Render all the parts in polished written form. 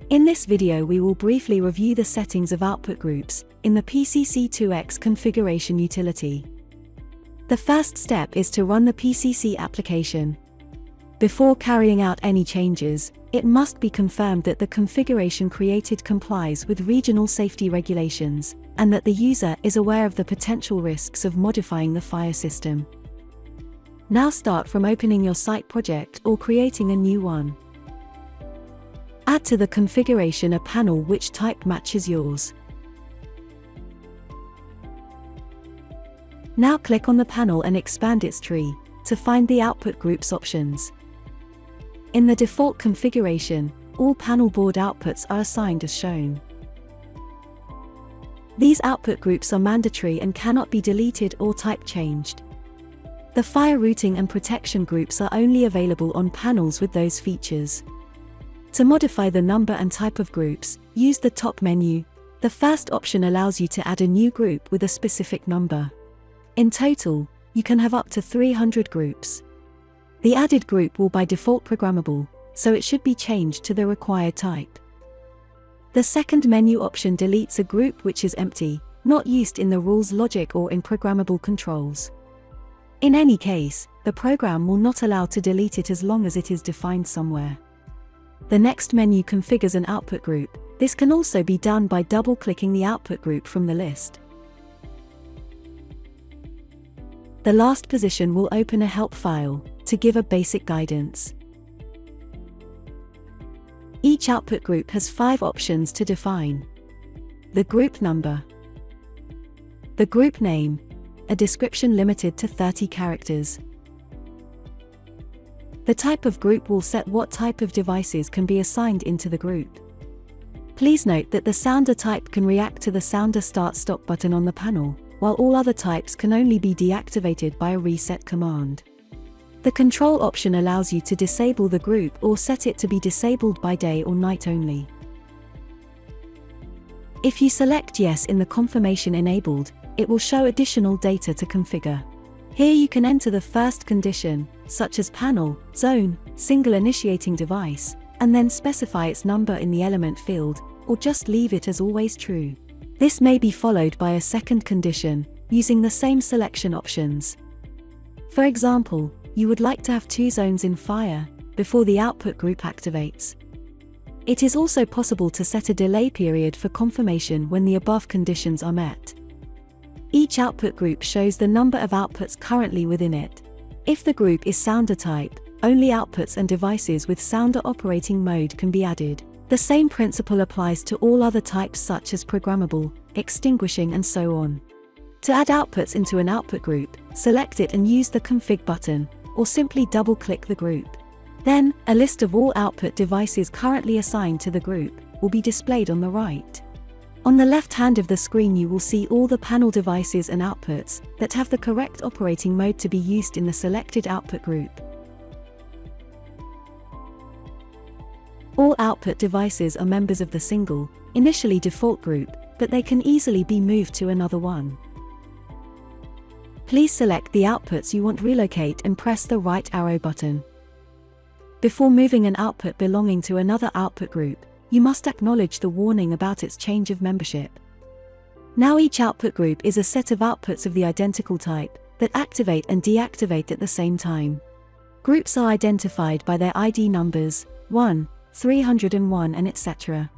In this video we will briefly review the settings of output groups in the PCC2X configuration utility. The first step is to run the Pcc application. Before carrying out any changes, it must be confirmed that the configuration created complies with regional safety regulations, and that the user is aware of the potential risks of modifying the fire system. Now start from opening your site project or creating a new one. Add to the configuration a panel which type matches yours. Now click on the panel and expand its tree to find the output groups options. In the default configuration, all panel board outputs are assigned as shown. These output groups are mandatory and cannot be deleted or type changed. The fire routing and protection groups are only available on panels with those features. To modify the number and type of groups, use the top menu. The first option allows you to add a new group with a specific number. In total, you can have up to 300 groups. The added group will by default programmable, so it should be changed to the required type. The second menu option deletes a group which is empty, not used in the rules logic or in programmable controls. In any case, the program will not allow to delete it as long as it is defined somewhere. The next menu configures an output group. This can also be done by double-clicking the output group from the list. The last position will open a help file to give a basic guidance. Each output group has 5 options to define. The group number, the group name, a description limited to 30 characters. The type of group will set what type of devices can be assigned into the group. Please note that the sounder type can react to the sounder start-stop button on the panel, while all other types can only be deactivated by a reset command. The control option allows you to disable the group or set it to be disabled by day or night only. If you select Yes in the confirmation enabled, it will show additional data to configure. Here you can enter the first condition, such as panel, zone, single initiating device, and then specify its number in the element field, or just leave it as always true. This may be followed by a second condition, using the same selection options. For example, you would like to have 2 zones in fire before the output group activates. It is also possible to set a delay period for confirmation when the above conditions are met. Each output group shows the number of outputs currently within it. If the group is sounder type, only outputs and devices with sounder operating mode can be added. The same principle applies to all other types such as programmable, extinguishing and so on. To add outputs into an output group, select it and use the config button, or simply double-click the group. Then, a list of all output devices currently assigned to the group will be displayed on the right. On the left hand of the screen you will see all the panel devices and outputs that have the correct operating mode to be used in the selected output group. All output devices are members of the single, initially default group, but they can easily be moved to another one. Please select the outputs you want to relocate and press the right arrow button. Before moving an output belonging to another output group, you must acknowledge the warning about its change of membership. Now each output group is a set of outputs of the identical type that activate and deactivate at the same time. Groups are identified by their ID numbers, 1, 301 and etc.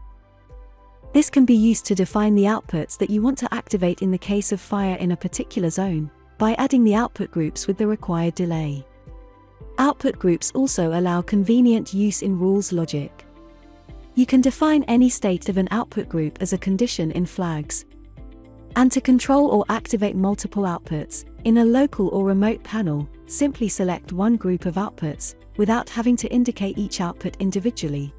This can be used to define the outputs that you want to activate in the case of fire in a particular zone, by adding the output groups with the required delay. Output groups also allow convenient use in rules logic. You can define any state of an output group as a condition in flags. And to control or activate multiple outputs, in a local or remote panel, simply select one group of outputs, without having to indicate each output individually.